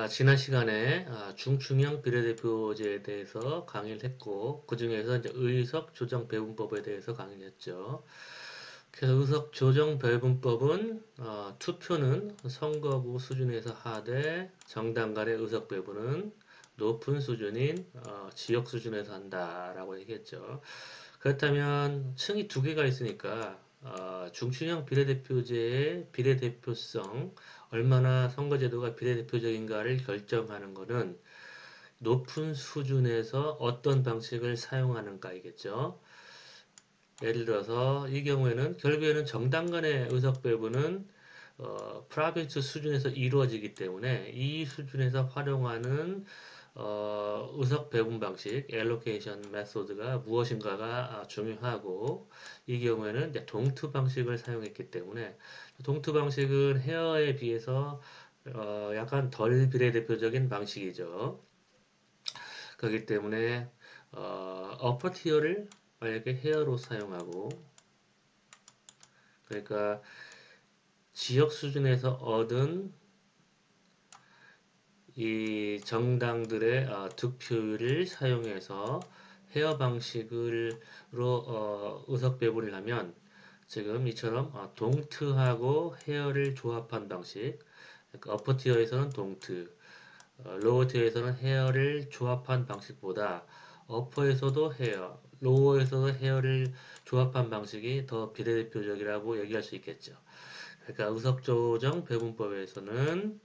지난 시간에 중충형 비례대표제에 대해서 강의를 했고, 그 중에서 이제 의석 조정 배분법에 대해서 강의를 했죠. 그래서 의석 조정 배분법은 투표는 선거구 수준에서 하되 정당 간의 의석 배분은 높은 수준인 지역 수준에서 한다라고 얘기했죠. 그렇다면 층이 두 개가 있으니까 중춘형 비례대표제의 비례대표성, 얼마나 선거제도가 비례대표적인가를 결정하는 것은 높은 수준에서 어떤 방식을 사용하는가이겠죠. 예를 들어서 이 경우에는 결국에는 정당 간의 의석 배분은 프라빈스 수준에서 이루어지기 때문에 이 수준에서 활용하는 의석 배분 방식, allocation method가 무엇인가가 중요하고, 이 경우에는 이제 동투 방식을 사용했기 때문에 동투 방식은 헤어에 비해서 약간 덜 비례대표적인 방식이죠. 그렇기 때문에 어퍼 티어를 만약에 헤어로 사용하고, 그러니까 지역 수준에서 얻은 이 정당들의 득표율을 사용해서 헤어 방식으로 의석 배분을 하면 지금 이처럼 동트하고 헤어를 조합한 방식, 그러니까 어퍼 티어에서는 동트, 로어 티어에서는 헤어를 조합한 방식보다 어퍼에서도 헤어, 로어에서도 헤어를 조합한 방식이 더 비례대표적이라고 얘기할 수 있겠죠. 그러니까 의석 조정 배분법에서는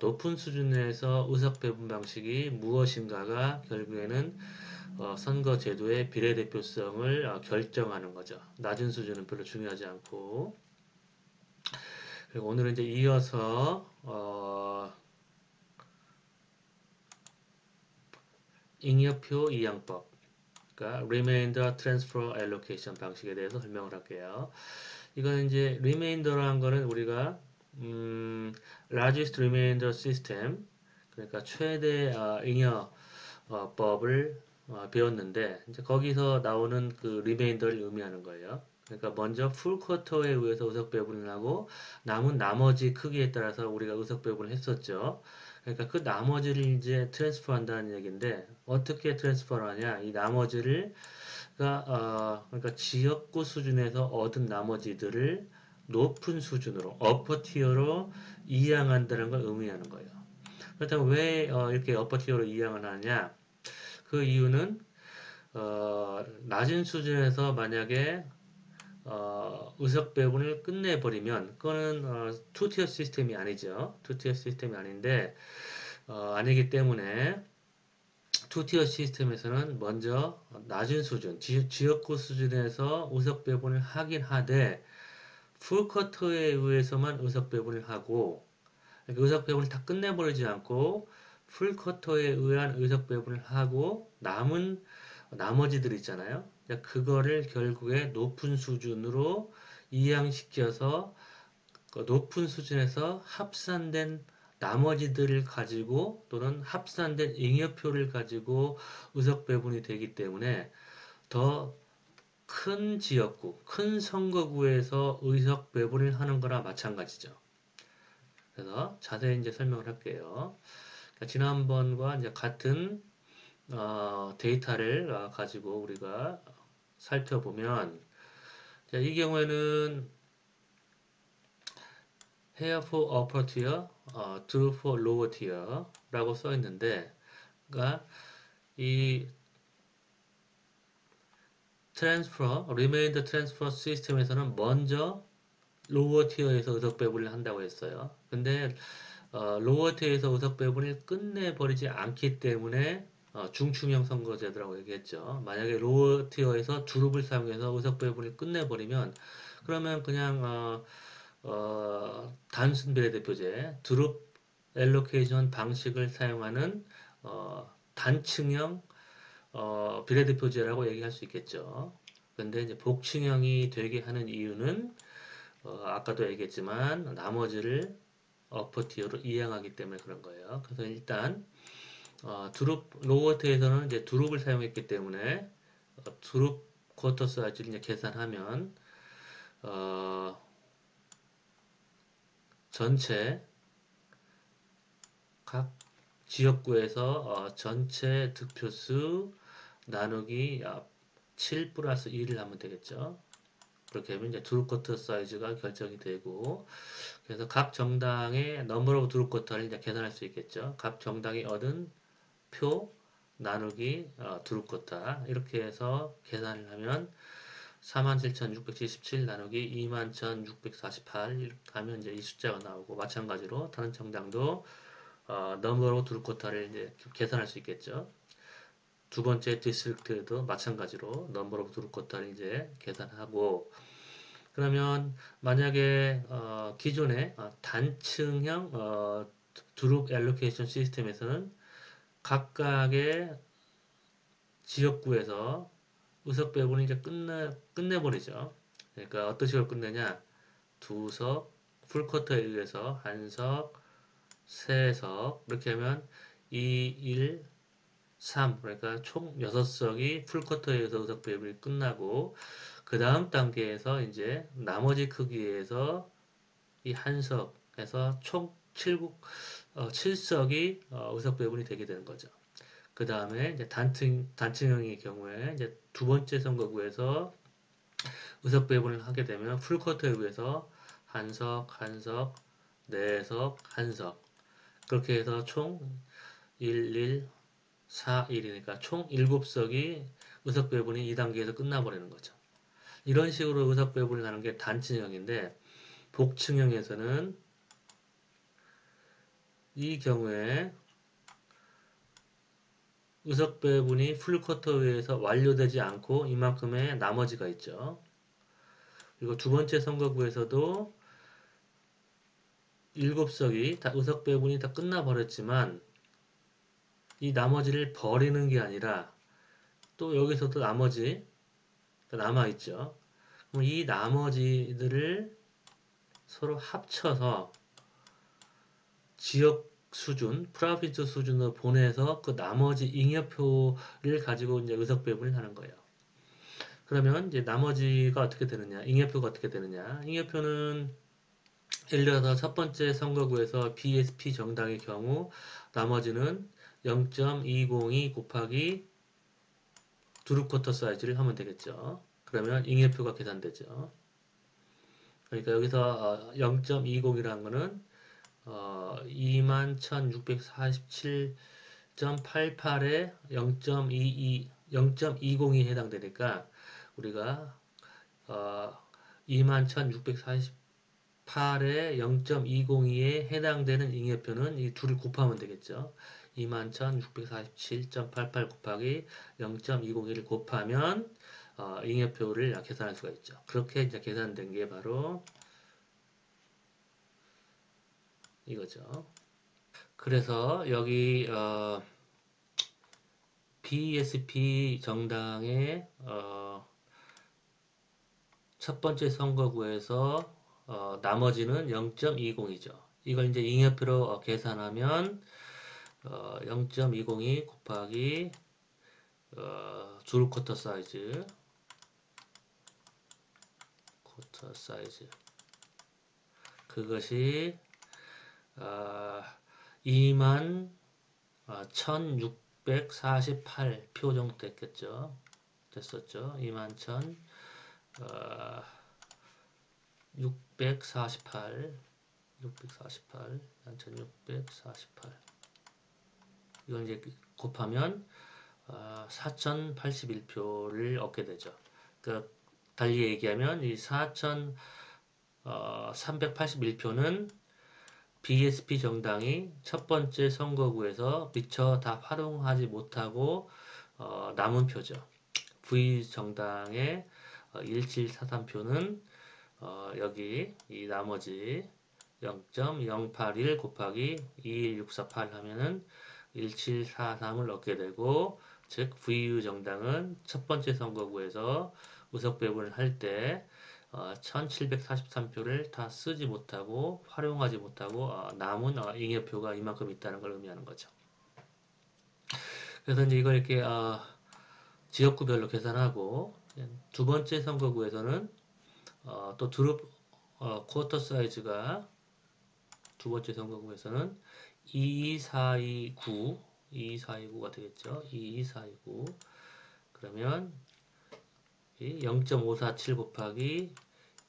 높은 수준에서 의석 배분 방식이 무엇인가가 결국에는 선거 제도의 비례대표성을 결정하는 거죠. 낮은 수준은 별로 중요하지 않고. 그리고 오늘은 이제 이어서 잉여표 이양법, 그러니까 Remainder Transfer Allocation 방식에 대해서 설명을 할게요. 이건 이제 Remainder라는 거는 우리가 Largest Remainder System, 그러니까 최대 잉여 법을 배웠는데, 이제 거기서 나오는 그 리메인더를 의미하는 거예요. 그러니까 먼저 풀 쿼터에 의해서 의석 배분을 하고 남은 나머지 크기에 따라서 우리가 의석 배분을 했었죠. 그러니까 그 나머지를 이제 트랜스퍼 한다는 얘기인데, 어떻게 트랜스퍼를 하냐? 이 나머지를 그러니까 지역구 수준에서 얻은 나머지들을 높은 수준으로 어퍼 티어로 이양한다는 걸 의미하는 거예요. 그렇다면 왜 이렇게 어퍼 티어로 이양을 하냐? 그 이유는 낮은 수준에서 만약에 의석 배분을 끝내버리면 그거는 투티어 시스템이 아니죠. 투티어 시스템이 아닌데 아니기 때문에 투티어 시스템에서는 먼저 낮은 수준, 지역구 수준에서 의석 배분을 하긴 하되 풀커터에 의해서만 의석 배분을 하고, 그러니까 의석 배분을 다 끝내버리지 않고 풀커터에 의한 의석 배분을 하고 남은 나머지들 있잖아요. 그거를 결국에 높은 수준으로 이양시켜서 그 높은 수준에서 합산된 나머지들을 가지고 또는 합산된 잉여표를 가지고 의석 배분이 되기 때문에 더 큰 지역구, 큰 선거구에서 의석 배분을 하는 거나 마찬가지죠. 그래서 자세히 이제 설명을 할게요. 그러니까 지난번과 이제 같은 데이터를 가지고 우리가 살펴보면, 자, 이 경우에는 here for upper tier, true for lower tier라고 써 있는데, 그러니까 이 transfer, remainder transfer 시스템에서는 먼저 로워 티어에서 의석 배분을 한다고 했어요. 근데 로워 티어에서 의석 배분을 끝내버리지 않기 때문에 중충형 선거제도라고 얘기했죠. 만약에 로워 티어에서 두룹을 사용해서 의석 배분을 끝내버리면 그러면 그냥 단순 비례대표제 두룹 엘로케이션 방식을 사용하는 단층형 비례대표제라고 얘기할 수 있겠죠. 근데 이제 복층형이 되게 하는 이유는 아까도 얘기했지만 나머지를 어퍼티어로 이양하기 때문에 그런 거예요. 그래서 일단 두룹 로버트에서는 이제 두룹을 사용했기 때문에 두룹 쿼터 사이즈를 이제 계산하면 어, 전체 각 지역구에서 전체 득표수 나누기 7 플러스 1을 하면 되겠죠. 그렇게 하면 이제 드루커터 사이즈가 결정이 되고, 그래서 각 정당의 넘버 오브 드루커터를 이제 계산할 수 있겠죠. 각 정당이 얻은 표 나누기 드루커터 이렇게 해서 계산을 하면 47,677 나누기 21,648 이렇게 하면 이제 이 숫자가 나오고, 마찬가지로 다른 정당도 넘버 오브 드루커터를 이제 계산할 수 있겠죠. 두 번째 디스트릭트에도 마찬가지로 넘버 오브 드루커터를 이제 계산하고, 그러면 만약에 기존의 단층형 드룹 앨로케이션 시스템에서는 각각의 지역구에서 의석 배분을 이제 끝내버리죠. 그러니까 어떤 식으로 끝내냐? 두 석, 풀쿼터에 의해서 한 석, 세 석, 이렇게 하면 2, 1, 3, 그러니까 총 6석이 풀쿼터에 의해서 의석 배분이 끝나고, 그 다음 단계에서 이제 나머지 크기에서 이 한 석에서 총 7석이 의석 배분이 되게 되는 거죠. 그 다음에 이제 단층형의 경우에 이제 두 번째 선거구에서 의석 배분을 하게 되면 풀쿼터에 의해서 한 석, 한 석, 네 석, 한 석. 그렇게 해서 총 1, 1, 4, 1이니까 총 7석이 의석 배분이 2단계에서 끝나버리는 거죠. 이런 식으로 의석 배분을 하는 게 단층형인데, 복층형에서는 이 경우에 의석 배분이 풀쿼터에 의해서 완료되지 않고 이만큼의 나머지가 있죠. 그리고 두 번째 선거구에서도 7석이 다 의석 배분이 다 끝나버렸지만, 이 나머지를 버리는 게 아니라 또 여기서도 나머지 남아있죠. 그럼 이 나머지들을 서로 합쳐서 지역 수준, 프로빈스 수준으로 보내서 그 나머지 잉여표를 가지고 이제 의석 배분을 하는 거예요. 그러면 이제 나머지가 어떻게 되느냐, 잉여표가 어떻게 되느냐. 잉여표는 예를 들어서 첫 번째 선거구에서 BSP 정당의 경우 나머지는 0.202 곱하기 드루쿼터 사이즈를 하면 되겠죠. 그러면 잉여표가 계산되죠. 그러니까 여기서 0.20이라는 거는 21,647.88에 0.20이 해당되니까 우리가 21,648에 0.202에 해당되는 잉여표는 이 둘을 곱하면 되겠죠. 21,647.88 곱하기 0.201을 곱하면 잉여표를 계산할 수가 있죠. 그렇게 이제 계산된 게 바로 이거죠. 그래서 여기 BSP 정당의 첫 번째 선거구에서 나머지는 0.20이죠. 이걸 이제 잉여표로 계산하면 0.202 곱하기 줄 쿼터 사이즈 그것이 21,1648표 정도 됐었죠. 21,648 이걸 이제 곱하면 4,081표를 얻게 되죠. 그러니까 달리 얘기하면 이 4,381표는 BSP 정당이 첫 번째 선거구에서 미처 다 활용하지 못하고 남은 표죠. V 정당의 1743표는 여기 이 나머지 0.081 곱하기 21648 하면은 1743을 얻게 되고, 즉 VU 정당은 첫 번째 선거구에서 의석 배분을 할 때 1743표를 다 쓰지 못하고 활용하지 못하고 남은 잉여표가 이만큼 있다는 걸 의미하는 거죠. 그래서 이제 이걸 이렇게 지역구별로 계산하고, 두 번째 선거구에서는 또 드롭 쿼터 사이즈가 두 번째 선거구에서는 22429, 22429가 되겠죠. 22429. 그러면 0.547 곱하기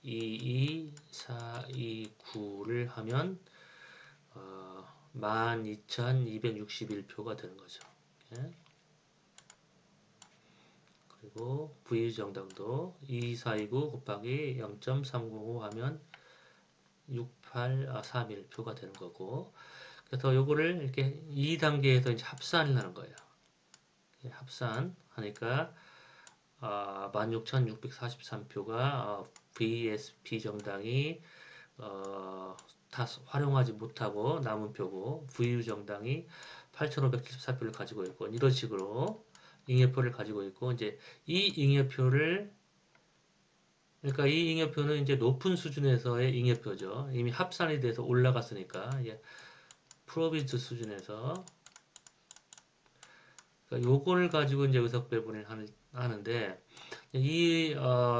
22429를 하면 12,261표가 되는 거죠. 예? 그리고 부의정당도 22429 곱하기 0.305 하면 6831표가 되는 거고, 그래서 요거를 이렇게 2단계에서 이제 합산을 하는 거예요. 합산하니까 16,643표가 VSP 정당이 다 활용하지 못하고 남은 표고, VU 정당이 8,574표를 가지고 있고, 이런 식으로 잉여표를 가지고 있고, 이제 이 잉여표를, 그러니까 이 잉여표는 이제 높은 수준에서의 잉여표죠. 이미 합산이 돼서 올라갔으니까, 프로빈스 수준에서, 그러니까 요거를 가지고 이제 의석 배분을 하는데, 이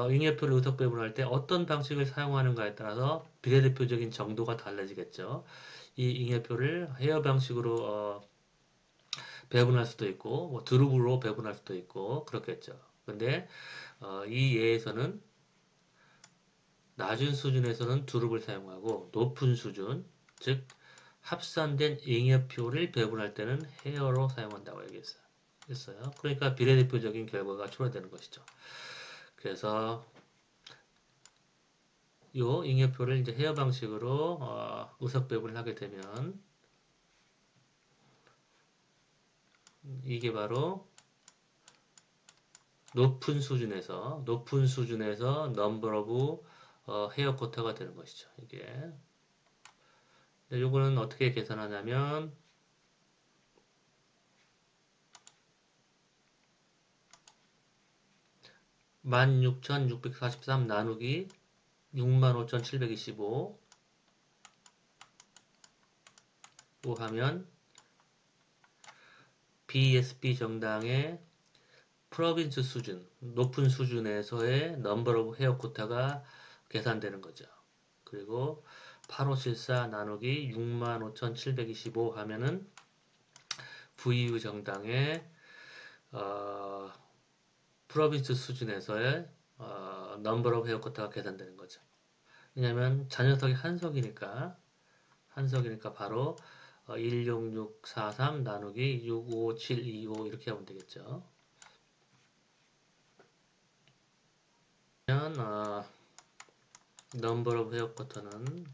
잉여표를 의석 배분할 때 어떤 방식을 사용하는가에 따라서 비례대표적인 정도가 달라지겠죠. 이 잉여표를 헤어 방식으로 배분할 수도 있고, 뭐 드루브로 배분할 수도 있고 그렇겠죠. 근데 이 예에서는 낮은 수준에서는 두릅을 사용하고, 높은 수준, 즉 합산된 잉여표를 배분할 때는 헤어로 사용한다고 얘기했어요. 그러니까 비례대표적인 결과가 초래되는 것이죠. 그래서 요 잉여표를 이제 헤어 방식으로 의석 배분을 하게 되면 이게 바로 높은 수준에서 넘버 오브 헤어 쿼터가 되는 것이죠. 이게 요거는 어떻게 계산하냐면 16,643 나누기 65,725 하면 BSP 정당의 프로빈스 수준, 높은 수준에서의 넘버 오브 헤어 쿼터가 계산되는 거죠. 그리고 8574 나누기 65,725 하면은 VU 정당의 프로빈스 수준에서의 넘버 오브 헤어 쿼터가 계산되는 거죠. 왜냐하면 자녀석이 한석이니까 바로 16643 나누기 65725 이렇게 하면 되겠죠. 그러면 넘버 오브 헤어 쿼터는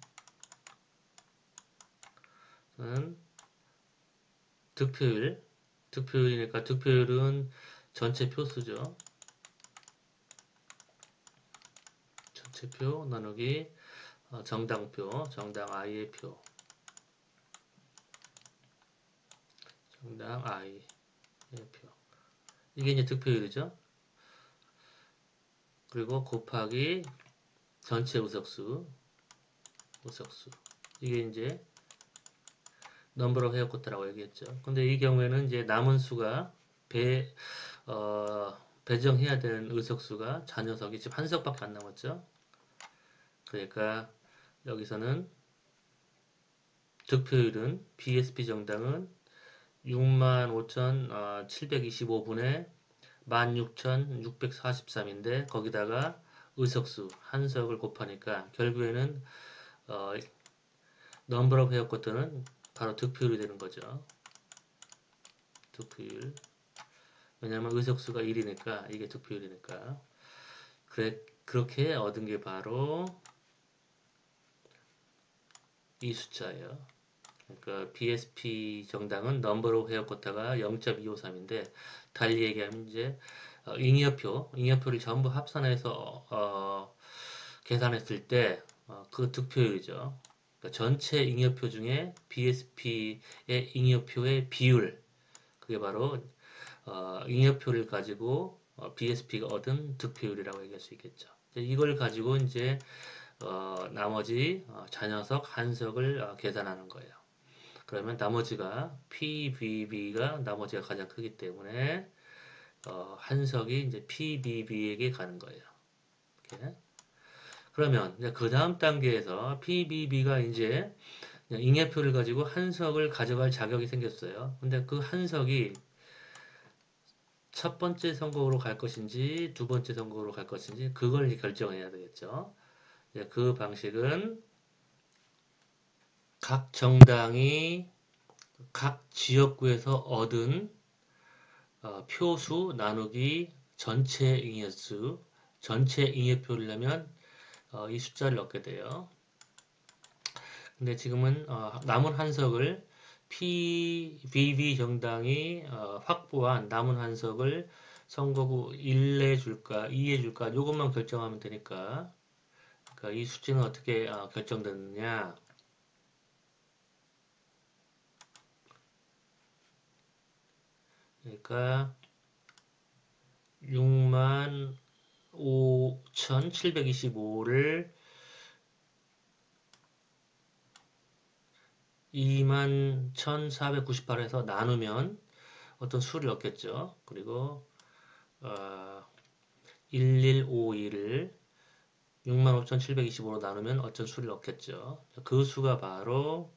득표율이니까 득표율은 전체 표수죠. 전체 표 나누기 정당표, 정당 I의 표, 정당 I의 표. 이게 이제 득표율이죠. 그리고 곱하기 전체 의석수. 이게 이제 넘버 오브 헤어 쿼터라고 얘기했죠. 근데 이 경우에는 이제 남은 수가 배정해야 되는 의석수가 자녀석이 지금 한 석밖에 안 남았죠. 그러니까 여기서는 득표율은 BSP 정당은 65,725분의 16,643인데 거기다가 의석수 한석을 곱하니까 결국에는 넘버 오브 헤어 쿼터는 바로 득표율이 되는 거죠. 득표율. 왜냐하면 의석수가 1이니까 이게 득표율이니까. 그렇게 얻은 게 바로 이 숫자예요. 그러니까 BSP 정당은 넘버 오브 헤어 쿼터가 0.253인데 달리 얘기하면 이제 잉여표를 전부 합산해서 계산했을 때 그 득표율이죠. 그러니까 전체 잉여표 중에 BSP의 잉여표의 비율, 그게 바로 잉여표를 가지고 BSP가 얻은 득표율이라고 얘기할 수 있겠죠. 이걸 가지고 이제 나머지 자녀석 한석을 계산하는 거예요. 그러면 나머지가 PBB가 나머지가 가장 크기 때문에 한석이 이제 PBB에게 가는 거예요. 이렇게. 그러면 이제 그 다음 단계에서 PBB가 이제 잉여표를 가지고 한석을 가져갈 자격이 생겼어요. 근데 그 한석이 첫 번째 선거로 갈 것인지 두 번째 선거로 갈 것인지 그걸 이제 결정해야 되겠죠. 그 방식은 각 정당이 각 지역구에서 얻은 표수 나누기 전체 잉여수, 전체 잉여표를 내면 이 숫자를 얻게 돼요. 근데 지금은 남은 한석을 PBB 정당이 확보한 남은 한석을 선거구 1에 줄까, 2에 줄까, 이것만 결정하면 되니까. 그러니까 이 수치는 어떻게 결정됐느냐. 그러니까 65,725를 21,498에서 나누면 어떤 수를 얻겠죠. 그리고 1152를 65,725로 나누면 어떤 수를 얻겠죠. 그 수가 바로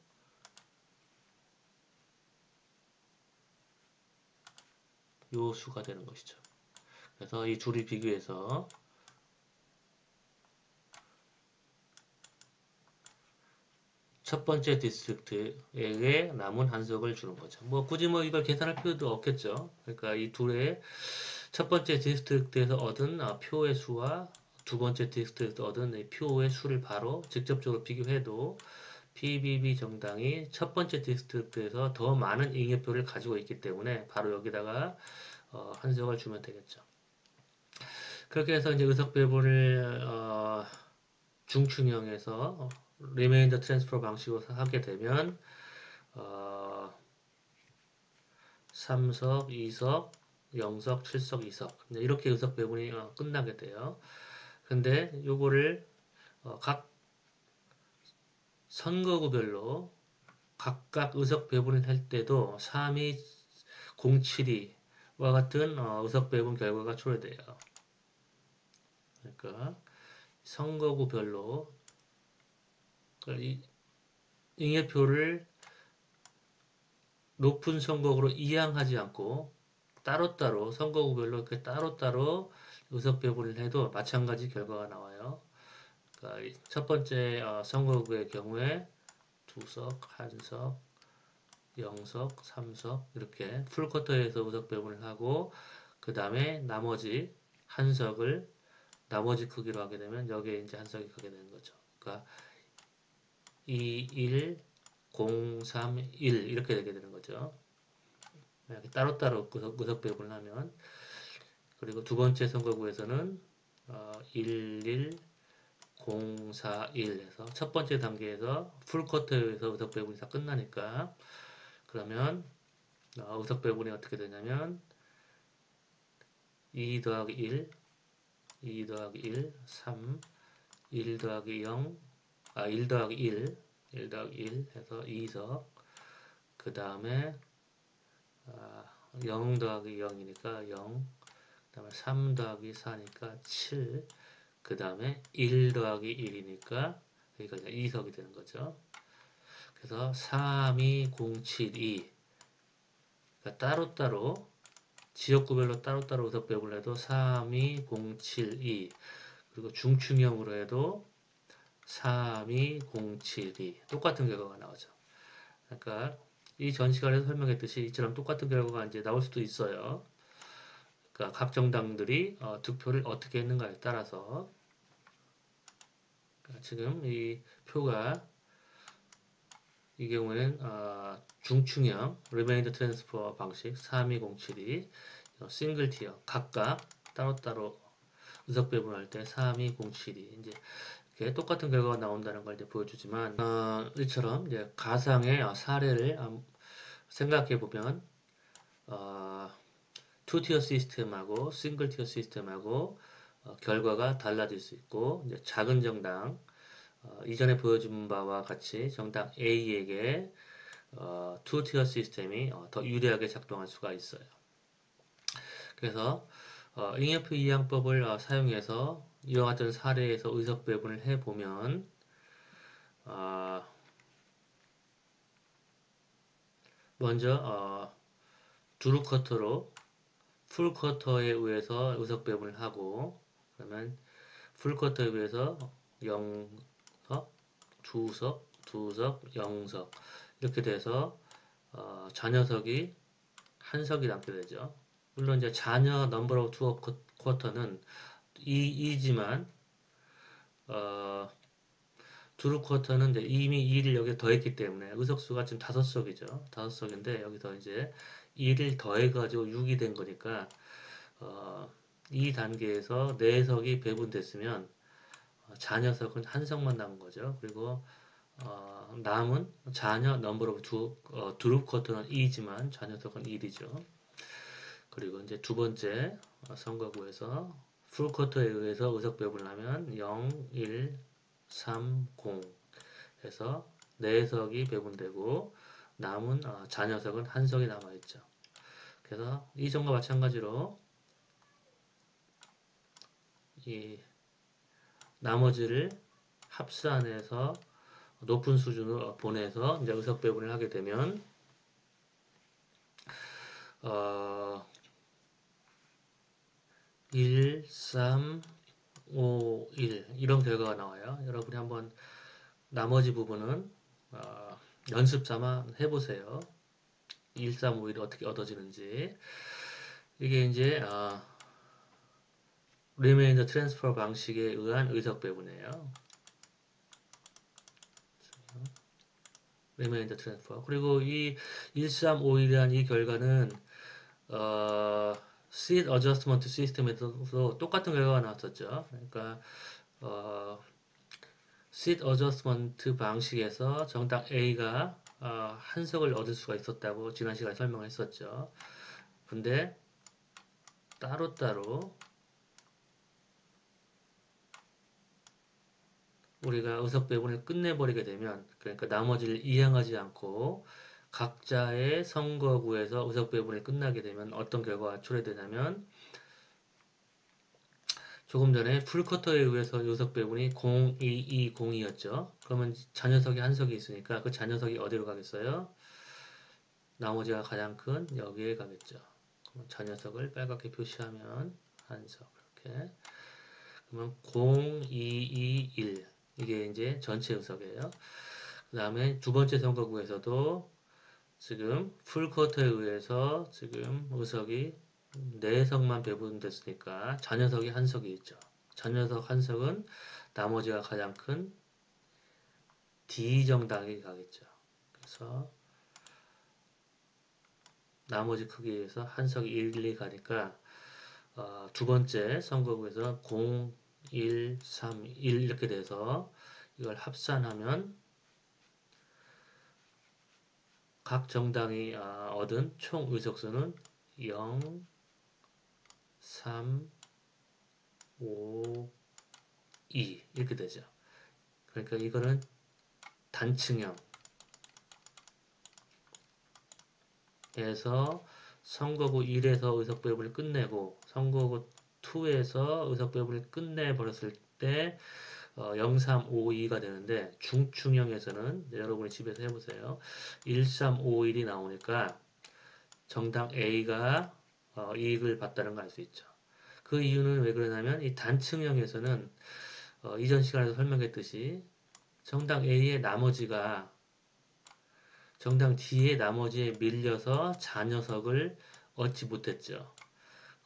요 수가 되는 것이죠. 그래서 이 둘이 비교해서 첫 번째 디스트릭트에게 남은 한석을 주는 거죠. 뭐 굳이 뭐 이걸 계산할 필요도 없겠죠. 그러니까 이 둘의 첫 번째 디스트릭트에서 얻은 표의 수와 두 번째 디스트릭트에서 얻은 표의 수를 바로 직접적으로 비교해도 PBB 정당이 첫 번째 디스트릭트에서 더 많은 잉여표를 가지고 있기 때문에 바로 여기다가 한석을 주면 되겠죠. 그렇게 해서 이제 의석 배분을 중춘형에서 리메인더 트랜스퍼 방식으로 하게 되면 3석, 2석, 0석, 7석, 2석 이렇게 의석 배분이 끝나게 돼요. 근데 요거를 각 선거구별로 각각 의석 배분을 할 때도 3207와 같은 의석 배분 결과가 초래돼요. 그러니까 선거구별로 이 잉여표를 높은 선거구로 이양하지 않고 따로따로 선거구별로 이렇게 따로따로 의석 배분을 해도 마찬가지 결과가 나와요. 그러니까 첫 번째 선거구의 경우에 두석, 한석, 0석, 3석 이렇게 풀쿼터에서 의석 배분을 하고 그 다음에 나머지 한석을 나머지 크기로 하게 되면 여기에 이제 한석이 크게 되는 거죠. 그러니까 2, 1, 0, 3, 1 이렇게 되게 되는 거죠. 이렇게 따로따로 의석 배분을 하면 그리고 두 번째 선거구에서는 1, 1, 0, 4, 1 해서 첫 번째 단계에서 풀쿼터에서 의석 배분이 다 끝나니까 그러면 의석 배분이 어떻게 되냐면 2 더하기 1, 2 더하기 1, 3, 1 더하기 0, 1 더하기 1, 1 더하기 1 해서 2석 그 다음에 0 더하기 0이니까 0 그 다음에 3 더하기 4니까 7 그 다음에 1 더하기 1이니까 여기가 이제 2석이 되는 거죠. 그래서 32072 그러니까 따로따로 지역구별로 따로따로 의석 배분을 해도 32072 그리고 중충형으로 해도 32072 똑같은 결과가 나오죠. 그러니까 이 전 시간에서 설명했듯이 이처럼 똑같은 결과가 이제 나올 수도 있어요. 그러니까 각 정당들이 득표를 어떻게 했는가에 따라서 그러니까 지금 이 표가 이 경우에는 중충형 리메인더 트랜스퍼 방식 32072 싱글 티어 각각 따로따로 의석 배분할 때 32072 이제 이렇게 똑같은 결과가 나온다는 걸 이제 보여주지만 이처럼 이제 가상의 사례를 생각해 보면 투티어 시스템하고 싱글 티어 시스템하고 결과가 달라질 수 있고 이제 작은 정당 이전에 보여준 바와 같이 정당 A에게 투티어 시스템이 더 유리하게 작동할 수가 있어요. 그래서 잉여표 이양법을 사용해서 이와 같은 사례에서 의석 배분을 해보면 먼저 두루 커터로 풀 커터에 의해서 의석 배분을 하고 그러면 풀 커터에 의해서 0석, 두석, 두석, 0석 이렇게 돼서 잔여석이 한 석이 남게 되죠. 물론 이제 잔여 넘버 오브 투어 쿼터는 2이지만 두루 쿼터는 이제 이미 2를 여기에 더했기 때문에 의석수가 지금 5석이죠. 5석인데 여기서 이제 2를 더해가지고 6이 된 거니까 이 단계에서 4석이 배분됐으면 잔여석은 한 석만 남은 거죠. 그리고 남은 잔여 넘버 오브 두루 쿼터는 2지만 잔여석은 1이죠. 그리고 이제 두 번째 선거구에서 풀 쿼터에 의해서 의석 배분을 하면 0, 1, 3, 0 해서 4석이 배분되고 남은 잔여석은 한 석이 남아있죠. 그래서 이 점과 마찬가지로 이 나머지를 합산해서 높은 수준으로 보내서 이제 의석 배분을 하게 되면 1, 3, 5, 1 이런 결과가 나와요. 여러분이 한번 나머지 부분은 연습 삼아 해보세요. 1, 3, 5, 1이 어떻게 얻어지는지. 이게 이제 리메인더 트랜스퍼 방식에 의한 의석 배분이에요. 리메인더 트랜스퍼. 그리고 이 1, 3, 5, 1이라는 이 결과는 seed adjustment 시스템에서도 똑같은 결과가 나왔었죠. 그러니까 seed adjustment 방식에서 정당 A가 한 석을 얻을 수가 있었다고 지난 시간에 설명했었죠. 근데 따로따로 우리가 의석 배분을 끝내버리게 되면 그러니까 나머지를 이행하지 않고 각자의 선거구에서 의석 배분이 끝나게 되면 어떤 결과가 초래되냐면 조금 전에 풀커터에 의해서 의석 배분이 0, 2, 2, 0이었죠. 그러면 잔여석이 한 석이 있으니까 그 잔여석이 어디로 가겠어요? 나머지가 가장 큰 여기에 가겠죠. 잔여석을 빨갛게 표시하면 한 석 이렇게 그러면 0, 2, 2, 1 이게 이제 전체 의석이에요. 그 다음에 두 번째 선거구에서도 지금 풀쿼터에 의해서 지금 의석이 4석만 배분됐으니까 잔여석이 한 석이 있죠. 잔여석 한 석은 나머지가 가장 큰 D 정당에 가겠죠. 그래서 나머지 크기에서 한 석이 1, 2 가니까 두 번째 선거구에서 0, 1, 3, 1 이렇게 돼서 이걸 합산하면 각 정당이 얻은 총 의석수는 0, 3, 5, 2 이렇게 되죠. 그러니까 이거는 단층형에서 선거구 1에서 의석 배분을 끝내고 선거구 2에서 의석 배분을 끝내버렸을 때 0, 3, 5, 2가 되는데 중층형에서는 여러분이 집에서 해보세요. 1, 3, 5, 1이 나오니까 정당 A가 이익을 봤다는 걸 알 수 있죠. 그 이유는 왜 그러냐면 이 단층형에서는 이전 시간에도 설명했듯이 정당 A의 나머지가 정당 D의 나머지에 밀려서 잔여석을 얻지 못했죠.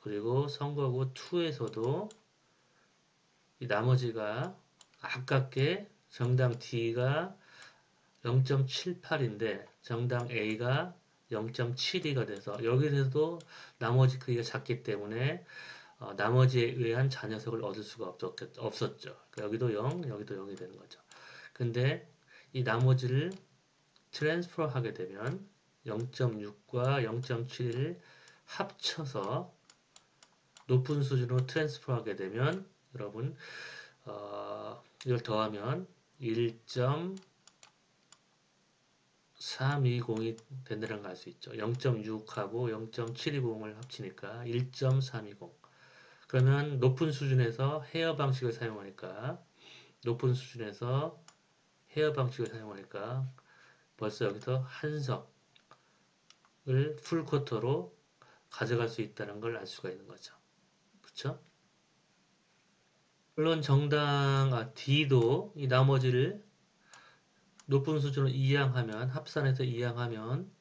그리고 선거구 2에서도 이 나머지가 아깝게 정당 D가 0.78인데 정당 A가 0.72가 돼서 여기서도 나머지 크기가 작기 때문에 나머지에 의한 잔여석을 얻을 수가 없었죠. 그러니까 여기도 0, 여기도 0이 되는 거죠. 근데 이 나머지를 트랜스퍼 하게 되면 0.6과 0.7을 합쳐서 높은 수준으로 트랜스퍼 하게 되면 여러분 이걸 더하면 1.320이 된다는 걸 알 수 있죠. 0.6하고 0.720을 합치니까 1.320. 그러면 높은 수준에서 헤어 방식을 사용하니까 높은 수준에서 헤어 방식을 사용하니까 벌써 여기서 한 석, 풀쿼터로 가져갈 수 있다는 걸 알 수가 있는 거죠. 그렇죠? 물론 D도 이 나머지를 높은 수준으로 이항하면 합산해서 이항하면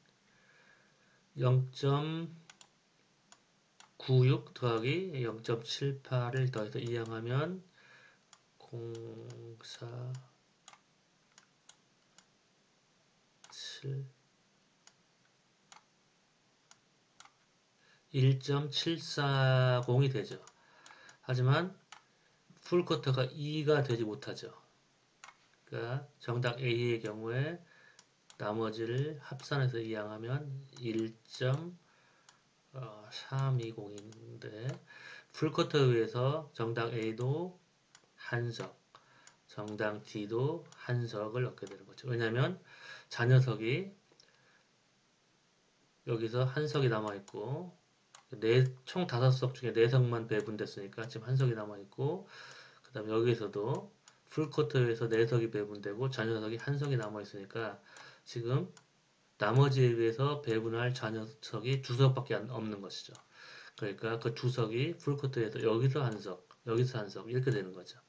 0.96 더하기 0.78을 더해서 이항하면 0, 4, 7 1.740이 되죠. 하지만 풀쿼터가 2가 되지 못하죠. 그러니까 정답 A의 경우에 나머지를 합산해서 이항하면 1.320인데 풀쿼터에 의해서 정답 A도 한석, 정답 D도 한석을 얻게 되는 거죠. 왜냐하면 자녀석이 여기서 한석이 남아있고 총 5석 중에 4석만 배분됐으니까 지금 한석이 남아있고 그 다음에 여기서도 풀쿼터에서 4석이 배분되고 자녀석이 한석이 남아있으니까 지금 나머지에 비해서 배분할 자녀석이 2석밖에 없는 것이죠. 그러니까 그 2석이 풀쿼터에서 여기서 한석, 여기서 한석 이렇게 되는 거죠.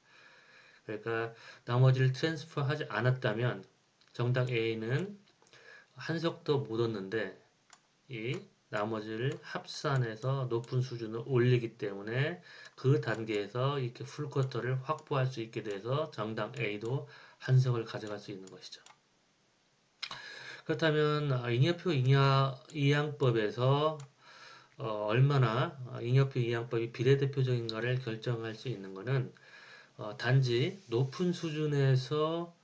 그러니까 나머지를 트랜스퍼 하지 않았다면 정답 A는 한석도 못 얻는데 이 나머지를 합산해서 높은 수준으로 올리기 때문에 그 단계에서 이렇게 풀쿼터를 확보할 수 있게 돼서 정답 A도 한석을 가져갈 수 있는 것이죠. 그렇다면 잉여표 이항법에서 얼마나 잉여표 이항법이 비례대표적인가를 결정할 수 있는 것은 단지 높은 수준에서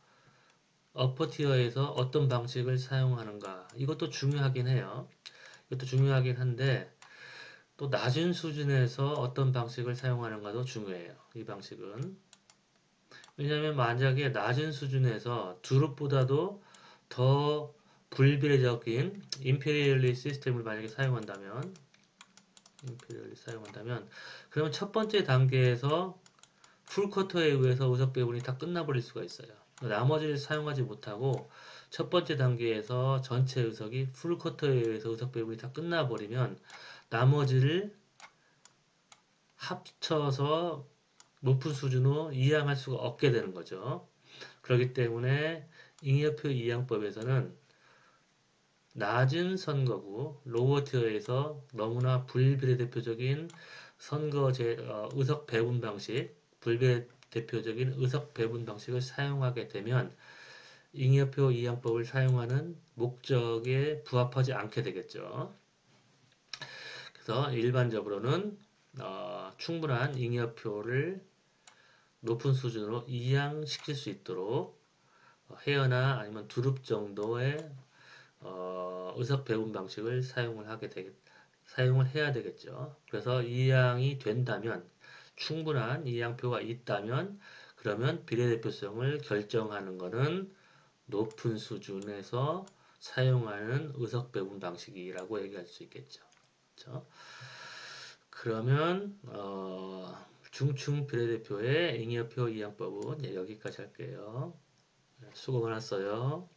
어퍼티어에서 어떤 방식을 사용하는가 이것도 중요하긴 해요. 이것도 중요하긴 한데 또 낮은 수준에서 어떤 방식을 사용하는가도 중요해요. 이 방식은. 왜냐하면 만약에 낮은 수준에서 두릅보다도 더 불비례적인 임페리얼리 시스템을 만약에 사용한다면 그러면 첫 번째 단계에서 풀쿼터에 의해서 의석 배분이 다 끝나버릴 수가 있어요. 나머지를 사용하지 못하고 첫 번째 단계에서 전체 의석이 풀쿼터에 의해서 의석 배분이 다 끝나버리면 나머지를 합쳐서 높은 수준으로 이항할 수가 없게 되는 거죠. 그렇기 때문에 잉여표 이항법에서는 낮은 선거구, 로워 티어에서 너무나 불비례대표적인 의석 배분 방식, 불비례대표적인 의석 배분 방식을 사용하게 되면 잉여표 이항법을 사용하는 목적에 부합하지 않게 되겠죠. 그래서 일반적으로는 충분한 잉여표를 높은 수준으로 이항시킬 수 있도록 헤어나 아니면 두릅 정도의 의석 배분 방식을 사용을 해야 되겠죠. 그래서 이항이 된다면 충분한 이항표가 있다면 그러면 비례대표성을 결정하는 것은 높은 수준에서 사용하는 의석 배분 방식이라고 얘기할 수 있겠죠. 그렇죠? 그러면 중충 비례대표의 잉여표 이항법은 여기까지 할게요. 수고 많았어요.